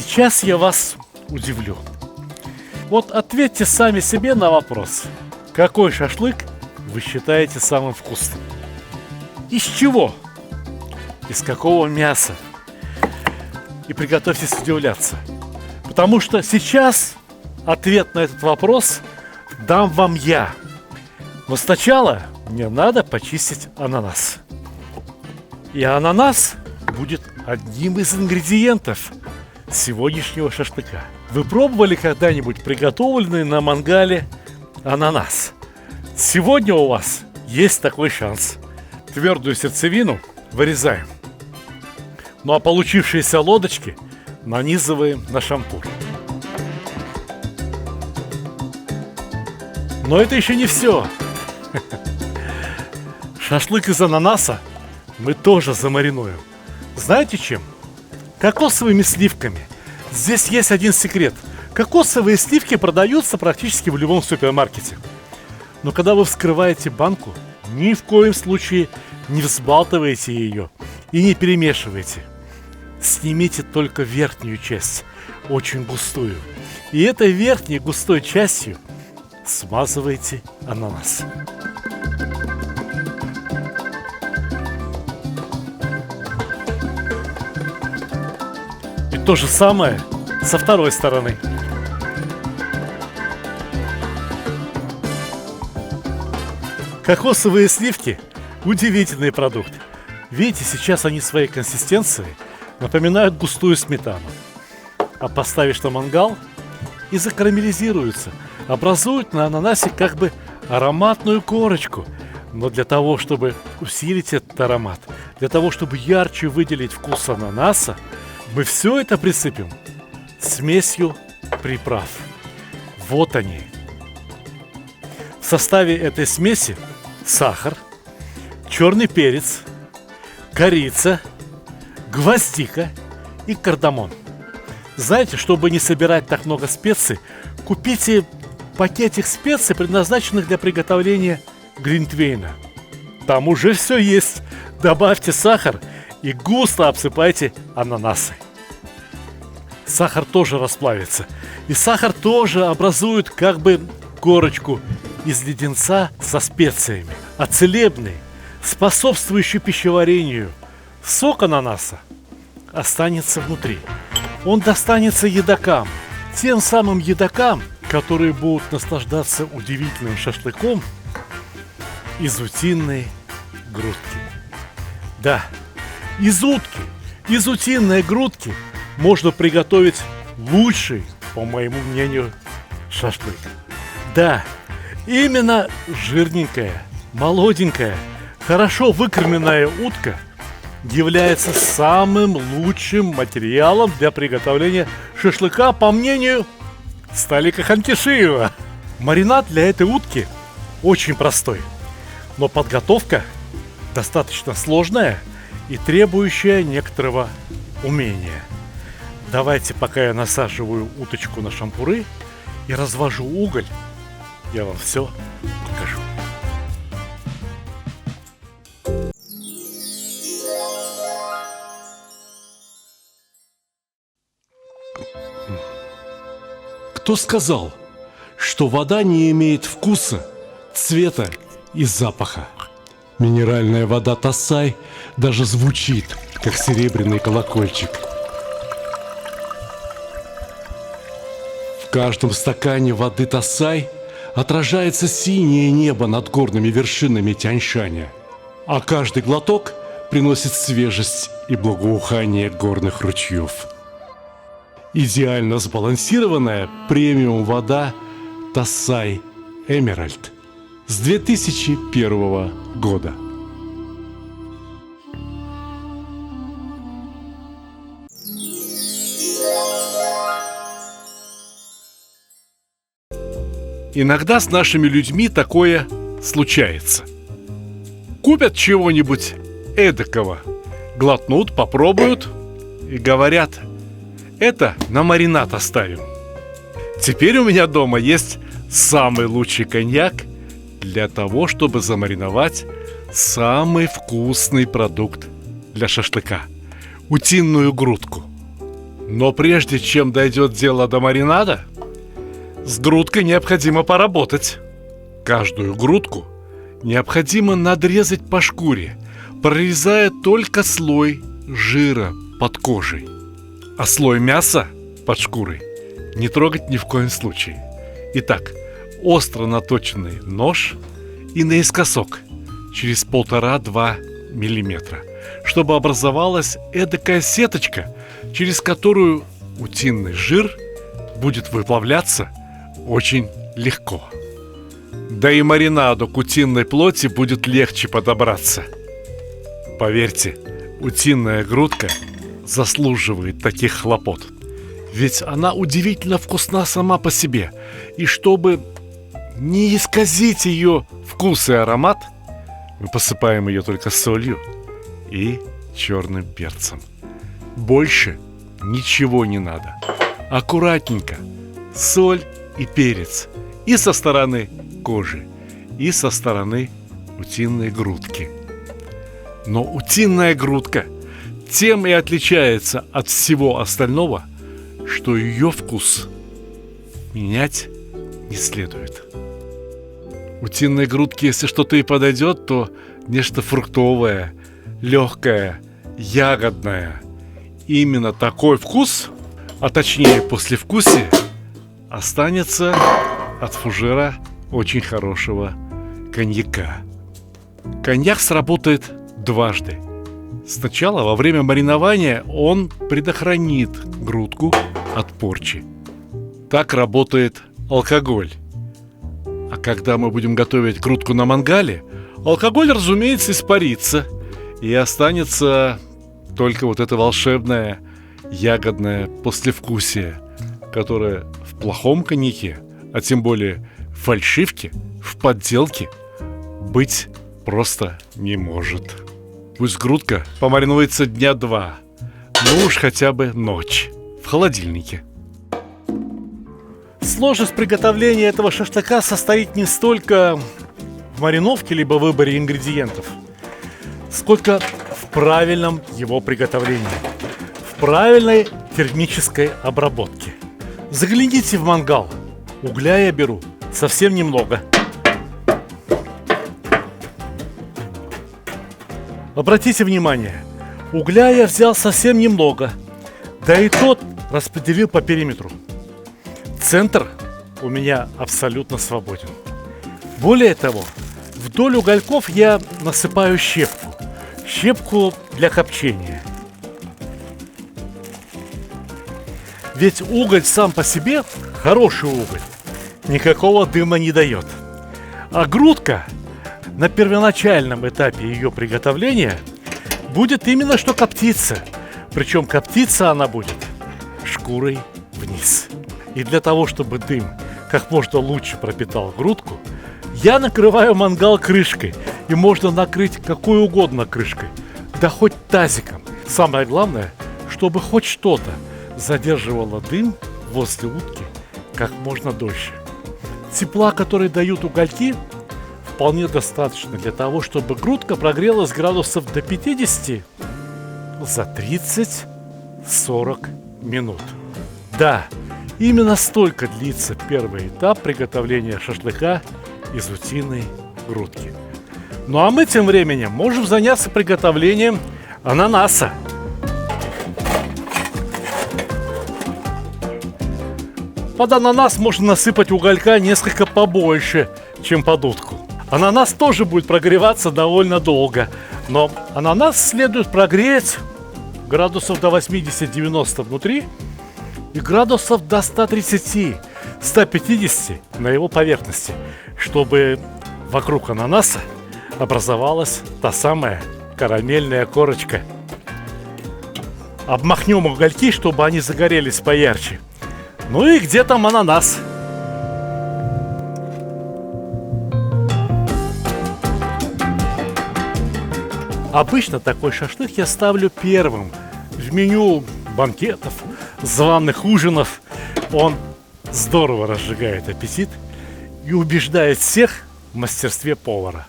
Сейчас я вас удивлю. Вот ответьте сами себе на вопрос. Какой шашлык вы считаете самым вкусным? Из чего? Из какого мяса? И приготовьтесь удивляться. Потому что сейчас ответ на этот вопрос дам вам я. Но сначала мне надо почистить ананас. И ананас будет одним из ингредиентов сегодняшнего шашлыка. Вы пробовали когда-нибудь приготовленный на мангале ананас? Сегодня у вас есть такой шанс. Твердую сердцевину вырезаем. Ну а получившиеся лодочки нанизываем на шампур. Но это еще не все. Шашлык из ананаса мы тоже замаринуем. Знаете чем? Кокосовыми сливками. Здесь есть один секрет. Кокосовые сливки продаются практически в любом супермаркете. Но когда вы вскрываете банку, ни в коем случае не взбалтывайте ее и не перемешивайте. Снимите только верхнюю часть, очень густую. И этой верхней густой частью смазывайте ананас. И то же самое со второй стороны. Кокосовые сливки – удивительный продукт. Видите, сейчас они своей консистенцией напоминают густую сметану. А поставишь на мангал и закарамелизируются, образуют на ананасе как бы ароматную корочку. Но для того, чтобы усилить этот аромат, для того, чтобы ярче выделить вкус ананаса, мы все это присыпем смесью приправ. Вот они. В составе этой смеси сахар, черный перец, корица, гвоздика и кардамон. Знаете, чтобы не собирать так много специй, купите пакетик специй, предназначенных для приготовления глинтвейна. Там уже все есть. Добавьте сахар и густо обсыпайте ананасы. Сахар тоже расплавится. И сахар тоже образует как бы корочку из леденца со специями. А целебный, способствующий пищеварению сок ананаса останется внутри. Он достанется едокам. Тем самым едокам, которые будут наслаждаться удивительным шашлыком из утиной грудки. Да, из утки, из утиной грудки можно приготовить лучший, по моему мнению, шашлык. Да, именно жирненькая, молоденькая, хорошо выкормленная утка является самым лучшим материалом для приготовления шашлыка, по мнению Сталика Хантишиева. Маринад для этой утки очень простой, но подготовка достаточно сложная и требующая некоторого умения. Давайте, пока я насаживаю уточку на шампуры и развожу уголь, я вам все покажу. Кто сказал, что вода не имеет вкуса, цвета и запаха? Минеральная вода Тассай даже звучит, как серебряный колокольчик. В каждом стакане воды Тассай отражается синее небо над горными вершинами Тяньшаня, а каждый глоток приносит свежесть и благоухание горных ручьев. Идеально сбалансированная премиум вода Тассай Эмеральд с 2001 года. Иногда с нашими людьми такое случается. Купят чего-нибудь эдакого, глотнут, попробуют и говорят: это на маринад оставим. Теперь у меня дома есть самый лучший коньяк для того, чтобы замариновать самый вкусный продукт для шашлыка – утиную грудку. Но прежде чем дойдет дело до маринада, с грудкой необходимо поработать. Каждую грудку необходимо надрезать по шкуре, прорезая только слой жира под кожей. А слой мяса под шкурой не трогать ни в коем случае. Итак, остро наточенный нож и наискосок через 1,5-2 миллиметра, чтобы образовалась эдакая сеточка, через которую утиный жир будет выплавляться очень легко. Да и маринаду к утиной плоти будет легче подобраться. Поверьте, утиная грудка заслуживает таких хлопот. Ведь она удивительно вкусна сама по себе. И чтобы не исказить ее вкус и аромат, мы посыпаем ее только солью и черным перцем. Больше ничего не надо. Аккуратненько соль и перец. И со стороны кожи, и со стороны утиной грудки. Но утиная грудка тем и отличается от всего остального, что ее вкус менять не следует. Утиной грудке, если что-то и подойдет, то нечто фруктовое, легкое, ягодное. Именно такой вкус, а точнее послевкусие, останется от фужера очень хорошего коньяка. Коньяк сработает дважды. Сначала во время маринования он предохранит грудку от порчи. Так работает алкоголь. А когда мы будем готовить грудку на мангале, алкоголь, разумеется, испарится, и останется только вот это волшебное ягодное послевкусие, которое в плохом коньяке, а тем более в фальшивке, в подделке, быть просто не может. Пусть грудка помаринуется дня 2, ну уж хотя бы ночь, в холодильнике. Сложность приготовления этого шашлыка состоит не столько в мариновке либо выборе ингредиентов, сколько в правильном его приготовлении, в правильной термической обработке. Загляните в мангал. Угля я беру совсем немного. Обратите внимание, угля я взял совсем немного, да и тот распределил по периметру. Центр у меня абсолютно свободен. Более того, вдоль угольков я насыпаю щепку. Щепку для копчения. Ведь уголь сам по себе, хороший уголь, никакого дыма не дает. А грудка на первоначальном этапе ее приготовления будет именно что коптиться. Причем коптиться она будет шкурой вниз. И для того, чтобы дым как можно лучше пропитал грудку, я накрываю мангал крышкой. И можно накрыть какой угодно крышкой. Да хоть тазиком. Самое главное, чтобы хоть что-то задерживало дым возле утки как можно дольше. Тепла, который дают угольки, вполне достаточно для того, чтобы грудка прогрелась градусов до 50 за 30-40 минут. Да, именно столько длится первый этап приготовления шашлыка из утиной грудки. Ну а мы тем временем можем заняться приготовлением ананаса. Под ананас можно насыпать уголька несколько побольше, чем под утку. Ананас тоже будет прогреваться довольно долго, но ананас следует прогреть градусов до 80-90 внутри и градусов до 130-150 на его поверхности, чтобы вокруг ананаса образовалась та самая карамельная корочка. Обмахнем угольки, чтобы они загорелись поярче. Ну и где там ананас? Обычно такой шашлык я ставлю первым в меню банкетов, званых ужинов. Он здорово разжигает аппетит и убеждает всех в мастерстве повара.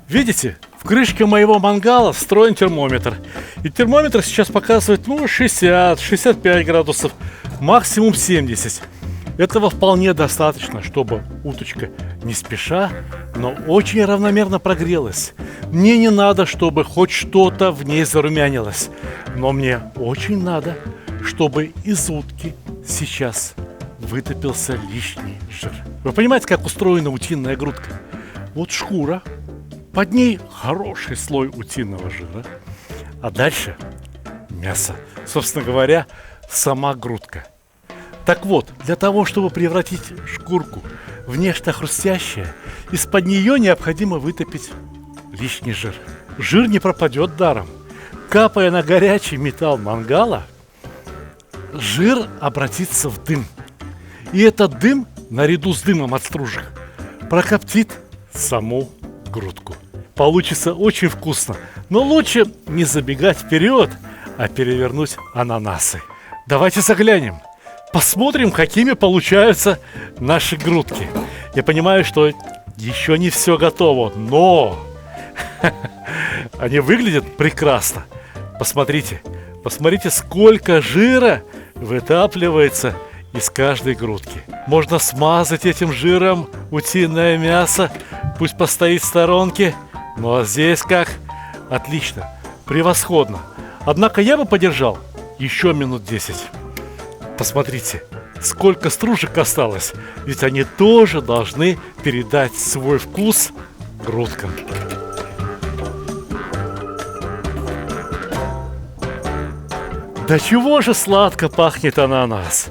Видите, В крышке моего мангала встроен термометр. И термометр сейчас показывает 60-65 градусов, максимум 70. Этого вполне достаточно, чтобы уточка не спеша, но очень равномерно прогрелась. Мне не надо, чтобы хоть что-то в ней зарумянилось, но мне очень надо, чтобы из утки сейчас вытопился лишний жир. Вы понимаете, как устроена утиная грудка? Вот шкура, под ней хороший слой утиного жира, а дальше мясо. Собственно говоря, сама грудка. Так вот, для того, чтобы превратить шкурку в нечто хрустящее, из-под нее необходимо вытопить лишний жир. Жир не пропадет даром. Капая на горячий металл мангала, жир обратится в дым. И этот дым, наряду с дымом от стружек, прокоптит саму грудку. Получится очень вкусно, но лучше не забегать вперед, а перевернуть ананасы. Давайте заглянем. Посмотрим, какими получаются наши грудки. Я понимаю, что еще не все готово, но они выглядят прекрасно. Посмотрите, сколько жира вытапливается из каждой грудки. Можно смазать этим жиром утиное мясо, пусть постоит в сторонке. Ну а здесь как? Отлично, превосходно. Однако я бы подержал еще минут 10. Посмотрите, сколько стружек осталось, ведь они тоже должны передать свой вкус грудкам. Да чего же сладко пахнет ананас!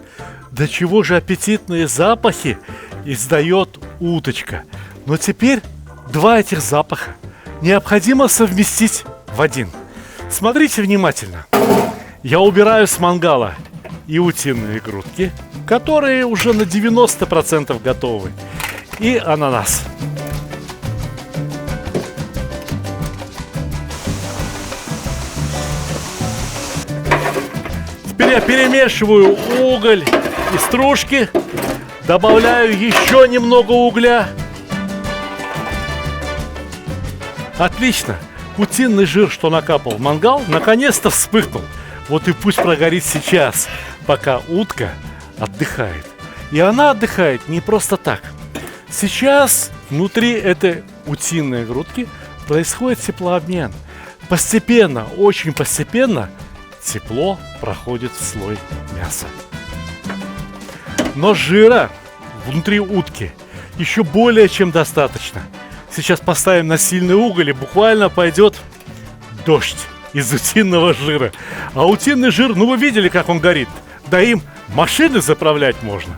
Да чего же аппетитные запахи издает уточка! Но теперь два этих запаха необходимо совместить в один. Смотрите внимательно. Я убираю с мангала и утиные грудки, которые уже на 90% готовы, и ананас. Теперь я перемешиваю уголь и стружки, добавляю еще немного угля. Отлично! Утиный жир, что накапал в мангал, наконец-то вспыхнул. Вот и пусть прогорит сейчас, пока утка отдыхает. И она отдыхает не просто так. Сейчас внутри этой утиной грудки происходит теплообмен. Постепенно, очень постепенно тепло проходит в слой мяса. Но жира внутри утки еще более чем достаточно. Сейчас поставим на сильный уголь, и буквально пойдет дождь из утиного жира. А утиный жир, ну вы видели, как он горит. Да им машины заправлять можно.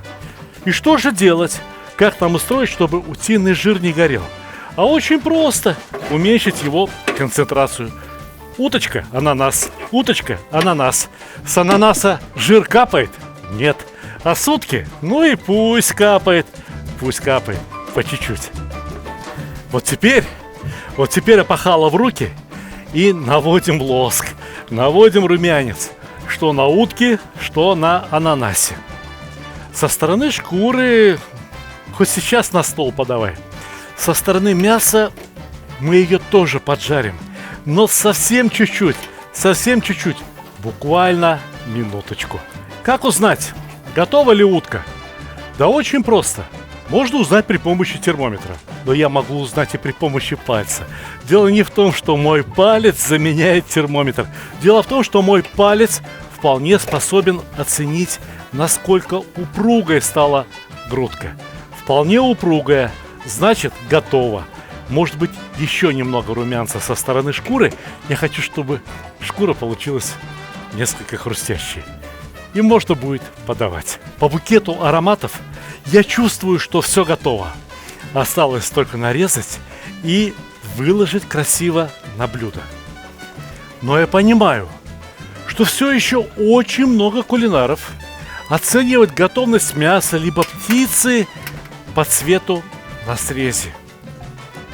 И что же делать? Как нам устроить, чтобы утиный жир не горел? А очень просто. Уменьшить его концентрацию. Уточка, ананас. Уточка, ананас. С ананаса жир капает? Нет. А с утки? Ну и пусть капает. Пусть капает по чуть-чуть. Вот теперь опахало в руки и наводим лоск, наводим румянец, что на утке, что на ананасе. Со стороны шкуры, хоть сейчас на стол подавай, со стороны мяса мы ее тоже поджарим, но совсем чуть-чуть, буквально минуточку. Как узнать, готова ли утка? Да очень просто. Можно узнать при помощи термометра, но я могу узнать и при помощи пальца. Дело не в том, что мой палец заменяет термометр. Дело в том, что мой палец вполне способен оценить, насколько упругой стала грудка. Вполне упругая, значит, готово. Может быть, еще немного румянца со стороны шкуры. Я хочу, чтобы шкура получилась несколько хрустящей. И можно будет подавать. По букету ароматов я чувствую, что все готово. Осталось только нарезать и выложить красиво на блюдо. Но я понимаю, что все еще очень много кулинаров оценивать готовность мяса либо птицы по цвету на срезе.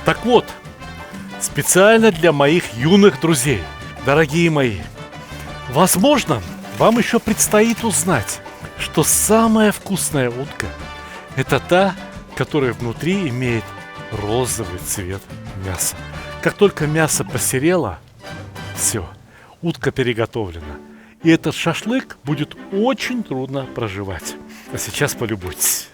Так вот, специально для моих юных друзей, дорогие мои, возможно, вам еще предстоит узнать, что самая вкусная утка – это та, которая внутри имеет розовый цвет мяса. как только мясо посерело, все, утка переготовлена. И этот шашлык будет очень трудно проживать. А сейчас полюбуйтесь.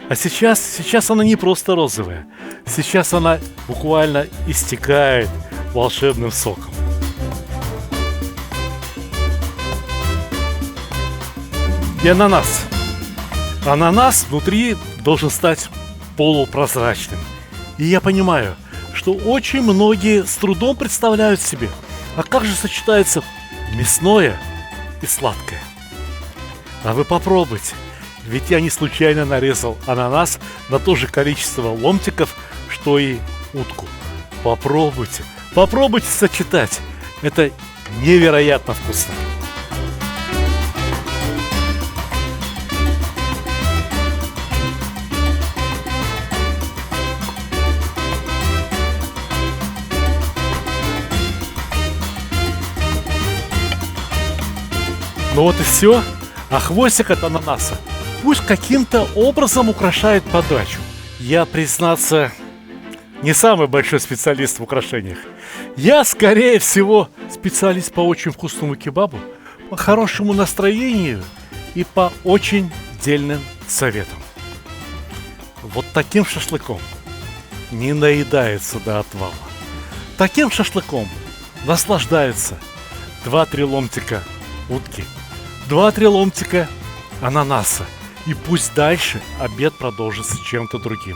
А сейчас она не просто розовая. Сейчас она буквально истекает волшебным соком. И ананас. Ананас внутри должен стать полупрозрачным. И я понимаю, что очень многие с трудом представляют себе, а как же сочетается мясное и сладкое. А вы попробуйте, ведь я не случайно нарезал ананас на то же количество ломтиков, что и утку. Попробуйте, попробуйте сочетать. Это невероятно вкусно. Ну вот и все. А хвостик от ананаса пусть каким-то образом украшает подачу. Я, признаться, не самый большой специалист в украшениях. Я, скорее всего, специалист по очень вкусному кебабу, по хорошему настроению и по очень дельным советам. Вот таким шашлыком не наедается до отвала. Таким шашлыком наслаждаются 2-3 ломтика утки, 2-3 ломтика ананаса. И пусть дальше обед продолжится чем-то другим.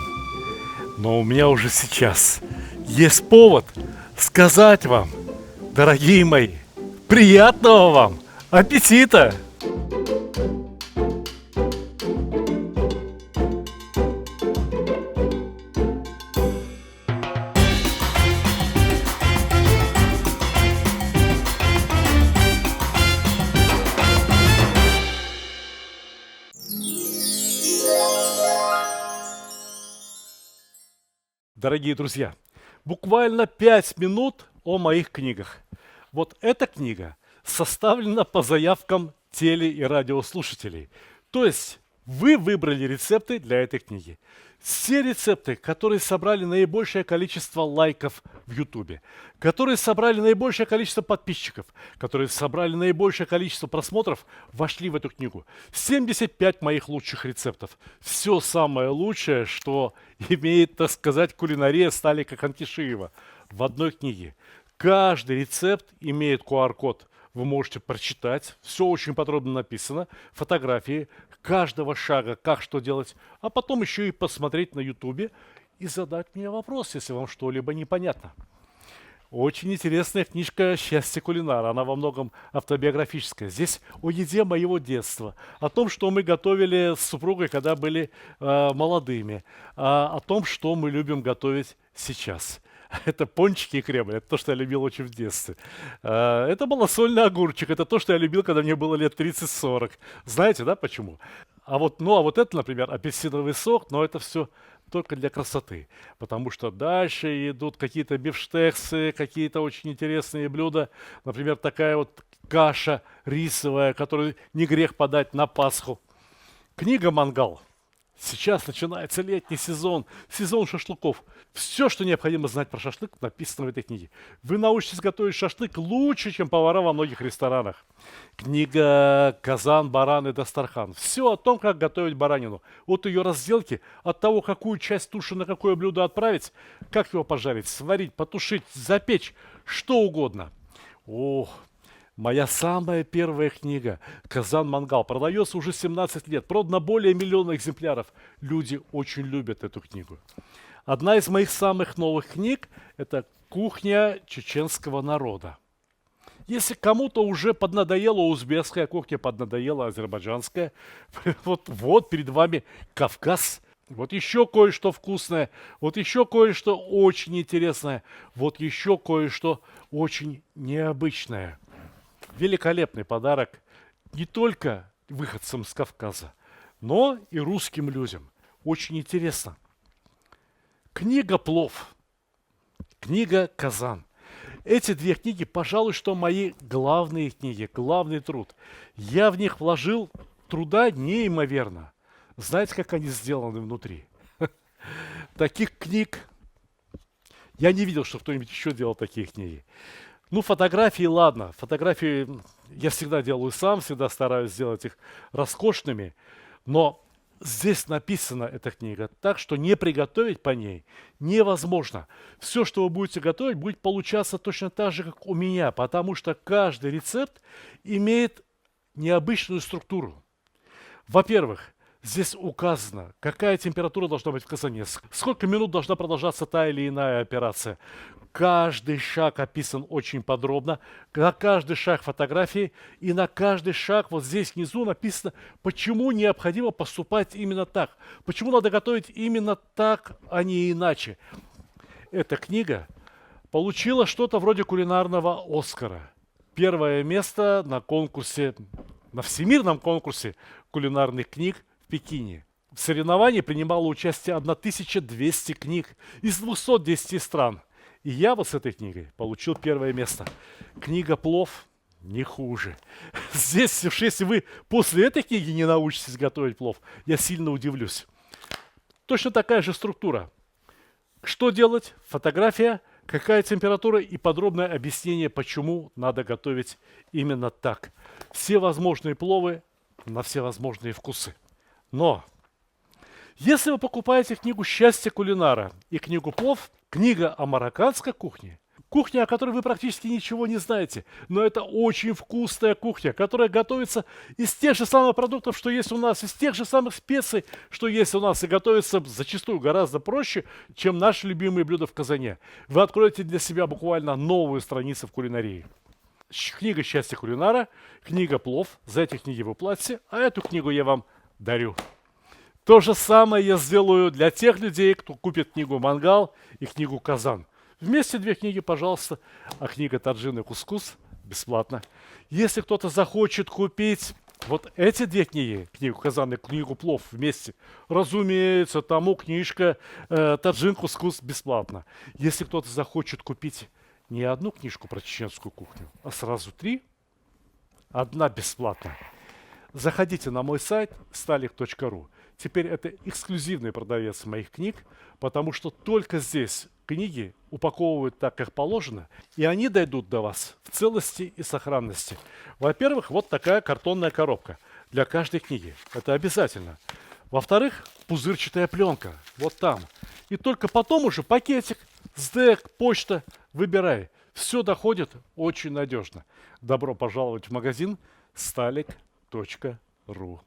Но у меня уже сейчас есть повод сказать вам, дорогие мои, приятного вам аппетита! Дорогие друзья, буквально 5 минут о моих книгах. Вот эта книга составлена по заявкам теле- и радиослушателей. То есть вы выбрали рецепты для этой книги. Все рецепты, которые собрали наибольшее количество лайков в Ютубе, которые собрали наибольшее количество подписчиков, которые собрали наибольшее количество просмотров, вошли в эту книгу. 75 моих лучших рецептов. Все самое лучшее, что имеет, так сказать, кулинария Сталика Ханкишиева в одной книге. Каждый рецепт имеет QR-код. Вы можете прочитать, все очень подробно написано, фотографии каждого шага, как что делать, а потом еще и посмотреть на ютубе и задать мне вопрос, если вам что-либо непонятно. Очень интересная книжка «Счастье кулинара», она во многом автобиографическая. Здесь о еде моего детства, о том, что мы готовили с супругой, когда были молодыми, о том, что мы любим готовить сейчас. Это пончики и кремль, это то, что я любил очень в детстве. Это малосольный огурчик, это то, что я любил, когда мне было лет 30-40. Знаете, да, почему? А вот это, например, апельсиновый сок, но это все только для красоты. Потому что дальше идут какие-то бифштексы, какие-то очень интересные блюда. Например, такая вот каша рисовая, которую не грех подать на Пасху. Книга «Мангал». Сейчас начинается летний сезон, сезон шашлыков. Все, что необходимо знать про шашлык, написано в этой книге. Вы научитесь готовить шашлык лучше, чем повара во многих ресторанах. Книга «Казан, баран и Дастархан». Все о том, как готовить баранину. От ее разделки, от того, какую часть туши на какое блюдо отправить, как его пожарить, сварить, потушить, запечь, что угодно. Ох! Моя самая первая книга «Казан Мангал» продается уже 17 лет, продано более 1 миллиона экземпляров. Люди очень любят эту книгу. Одна из моих самых новых книг – это «Кухня чеченского народа». Если кому-то уже поднадоела узбекская кухня, поднадоела азербайджанская, вот перед вами Кавказ. Вот еще кое-что вкусное, вот еще кое-что очень интересное, вот еще кое-что очень необычное. Великолепный подарок не только выходцам с Кавказа, но и русским людям. Очень интересно. Книга «Плов», книга «Казан». Эти 2 книги, пожалуй, что мои главные книги, главный труд. Я в них вложил труда неимоверно. Знаете, как они сделаны внутри? Таких книг Я не видел, что кто-нибудь еще делал такие книги. Ну, фотографии, ладно. Фотографии я всегда делаю сам, всегда стараюсь сделать их роскошными. Но здесь написана эта книга так, что не приготовить по ней невозможно. Все, что вы будете готовить, будет получаться точно так же, как у меня, потому что каждый рецепт имеет необычную структуру. Во-первых, здесь указано, какая температура должна быть в казане, сколько минут должна продолжаться та или иная операция. Каждый шаг описан очень подробно, на каждый шаг фотографии, и на каждый шаг вот здесь внизу написано, почему необходимо поступать именно так, почему надо готовить именно так, а не иначе. Эта книга получила что-то вроде кулинарного Оскара. Первое место на конкурсе, на всемирном конкурсе кулинарных книг в Пекине. В соревновании принимало участие 1200 книг из 210 стран. И я вот с этой книгой получил первое место. Книга «Плов» не хуже. Здесь, если вы после этой книги не научитесь готовить плов, я сильно удивлюсь. Точно такая же структура. Что делать? Фотография, какая температура и подробное объяснение, почему надо готовить именно так. Все возможные пловы на все возможные вкусы. Но если вы покупаете книгу «Счастье кулинара» и книгу «Плов», книга о марокканской кухне, кухня, о которой вы практически ничего не знаете, но это очень вкусная кухня, которая готовится из тех же самых продуктов, что есть у нас, из тех же самых специй, что есть у нас, и готовится зачастую гораздо проще, чем наши любимые блюда в казане. Вы откроете для себя буквально новую страницу в кулинарии. Книга «Счастье кулинара», книга «Плов». За эти книги вы платите, а эту книгу я вам дарю. То же самое я сделаю для тех людей, кто купит книгу «Мангал» и книгу «Казан». Вместе две книги, пожалуйста, а книга «Таджин» и «Кускус» бесплатно. Если кто-то захочет купить вот эти две книги, книгу «Казан» и книгу «Плов» вместе, разумеется, тому книжка «Таджин», «Кускус» бесплатно. Если кто-то захочет купить не одну книжку про чеченскую кухню, а сразу три, одна бесплатно. Заходите на мой сайт stalik.ru. Теперь это эксклюзивный продавец моих книг, потому что только здесь книги упаковывают так, как положено, и они дойдут до вас в целости и сохранности. Во-первых, вот такая картонная коробка для каждой книги. Это обязательно. Во-вторых, пузырчатая пленка. Вот там. И только потом уже пакетик, СДЭК, почта. Выбирай. Все доходит очень надежно. Добро пожаловать в магазин stalik.ru.